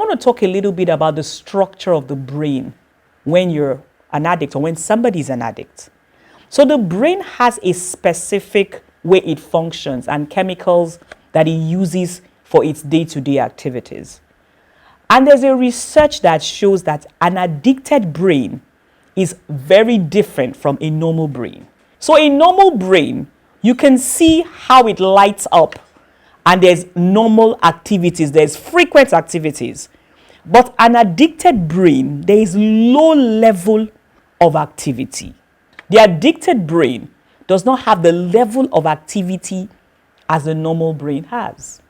want to talk a little bit about the structure of the brain when you're an addict or when somebody's an addict. So the brain has a specific way it functions and chemicals that it uses for its day-to-day activities. And there's a research that shows that an addicted brain is very different from a normal brain. So a normal brain, you can see how it lights up and there's normal activities, there's frequent activities. But an addicted brain, there is low level of activity. The addicted brain does not have the level of activity as a normal brain has.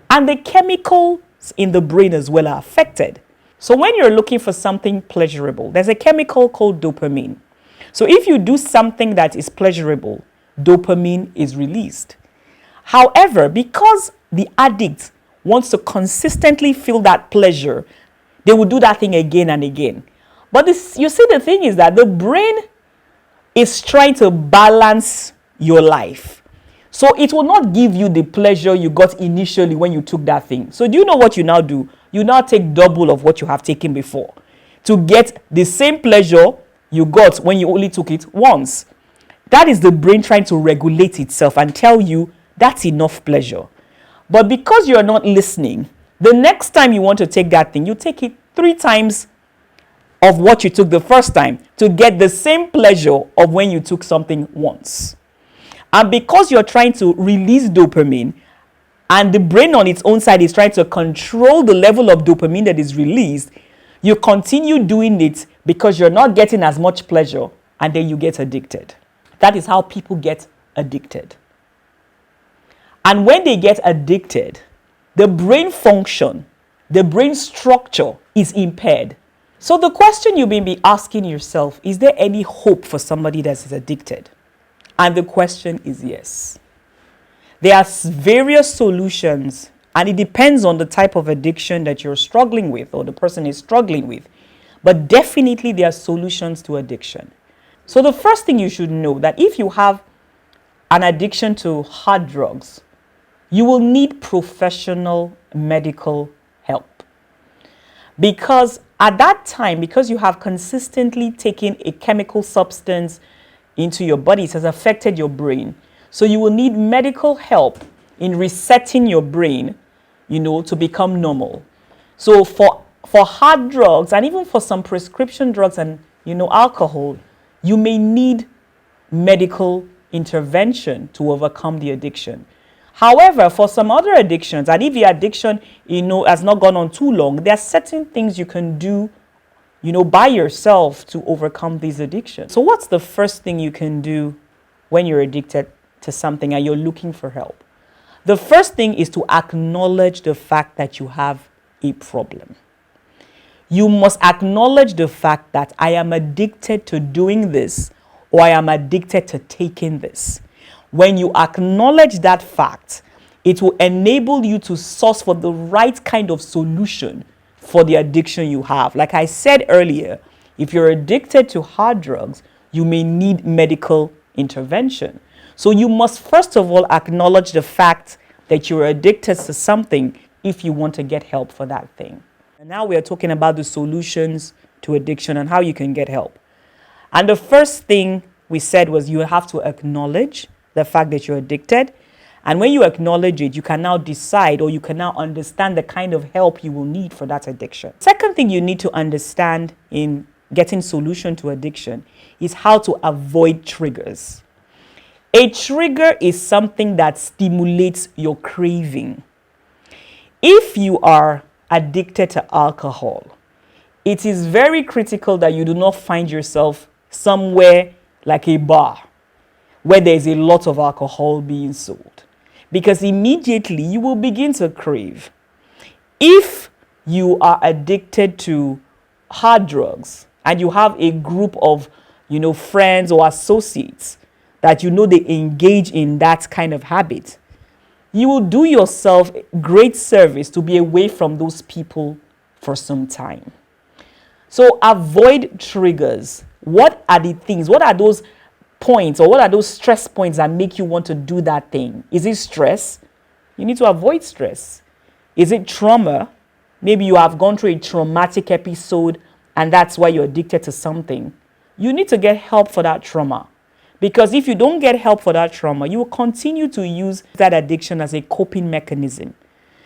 And the chemicals in the brain as well are affected. So when you're looking for something pleasurable, there's a chemical called dopamine. So if you do something that is pleasurable, dopamine is released. However, because the addict wants to consistently feel that pleasure, they will do that thing again and again. But you see, the thing is that the brain is trying to balance your life. So it will not give you the pleasure you got initially when you took that thing. So do you know what you now do? You now take double of what you have taken before to get the same pleasure you got when you only took it once. That is the brain trying to regulate itself and tell you that's enough pleasure. But because you're not listening, the next time you want to take that thing, you take it 3 times of what you took the first time to get the same pleasure of when you took something once. And because you're trying to release dopamine, and the brain on its own side is trying to control the level of dopamine that is released, you continue doing it because you're not getting as much pleasure, and then you get addicted. That is how people get addicted. And when they get addicted, the brain function, the brain structure is impaired. So the question you may be asking yourself, is there any hope for somebody that is addicted? And the question is yes. There are various solutions, and it depends on the type of addiction that you're struggling with or the person is struggling with. But definitely there are solutions to addiction. So the first thing you should know that if you have an addiction to hard drugs, you will need professional medical help. Because at that time, because you have consistently taken a chemical substance into your body, it has affected your brain. So you will need medical help in resetting your brain, to become normal. So for hard drugs and even for some prescription drugs and, alcohol, you may need medical intervention to overcome the addiction. However, for some other addictions, and if the addiction, has not gone on too long, there are certain things you can do, by yourself to overcome these addictions. So what's the first thing you can do when you're addicted to something and you're looking for help? The first thing is to acknowledge the fact that you have a problem. You must acknowledge the fact that I am addicted to doing this, or I am addicted to taking this. When you acknowledge that fact, it will enable you to source for the right kind of solution for the addiction you have. Like I said earlier, if you're addicted to hard drugs, you may need medical intervention. So you must first of all acknowledge the fact that you're addicted to something if you want to get help for that thing. And now we are talking about the solutions to addiction and how you can get help. And the first thing we said was you have to acknowledge the fact that you're addicted. And when you acknowledge it, you can now decide, or you can now understand the kind of help you will need for that addiction. Second thing you need to understand in getting solution to addiction is how to avoid triggers. A trigger is something that stimulates your craving. If you are addicted to alcohol, it is very critical that you do not find yourself somewhere like a bar where there is a lot of alcohol being sold, because immediately you will begin to crave. If you are addicted to hard drugs and you have a group of, friends or associates that they engage in that kind of habit, you will do yourself great service to be away from those people for some time. So avoid triggers. What are the things? What are those points, or what are those stress points that make you want to do that thing? Is it stress? You need to avoid stress. Is it trauma? maybe you have gone through a traumatic episode and that's why you're addicted to something, you need to get help for that trauma. Because if you don't get help for that trauma, you will continue to use that addiction as a coping mechanism.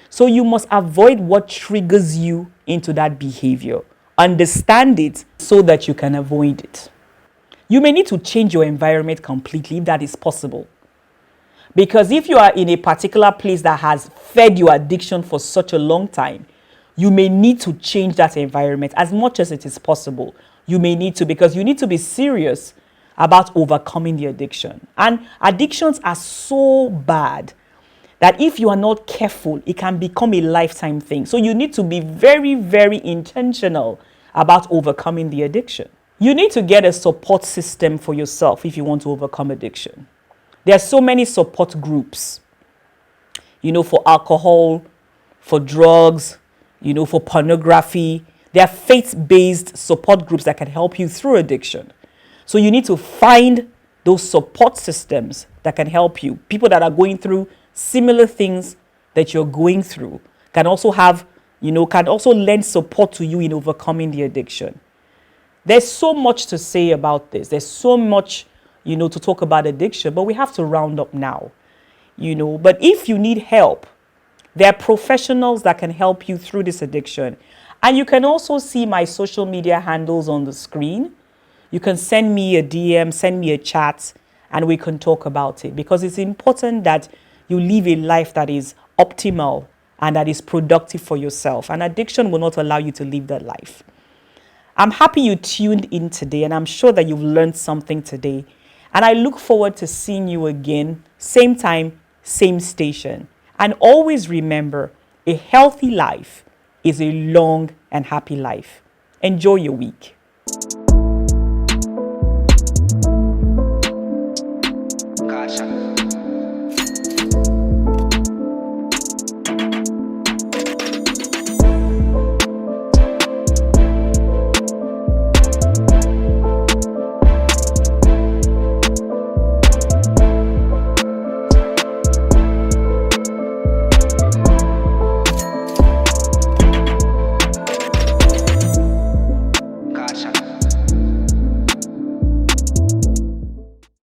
So you must avoid what triggers you into that behavior. Understand it so that you can avoid it. You may need to change your environment completely if that is possible. Because if you are in a particular place that has fed your addiction for such a long time, you may need to change that environment as much as it is possible. You may need to, because you need to be serious about overcoming the addiction. And addictions are so bad that if you are not careful, it can become a lifetime thing. So you need to be very, very intentional about overcoming the addiction. You need to get a support system for yourself if you want to overcome addiction. There are so many support groups, for alcohol, for drugs, for pornography. There are faith-based support groups that can help you through addiction. So you need to find those support systems that can help you. People that are going through similar things that you're going through can also lend support to you in overcoming the addiction. There's so much to say about this. There's so much, to talk about addiction, but we have to round up now, But if you need help, there are professionals that can help you through this addiction. And you can also see my social media handles on the screen. You can send me a DM, send me a chat, and we can talk about it. Because it's important that you live a life that is optimal and that is productive for yourself. And addiction will not allow you to live that life. I'm happy you tuned in today, and I'm sure that you've learned something today. And I look forward to seeing you again, same time, same station. And always remember, a healthy life is a long and happy life. Enjoy your week.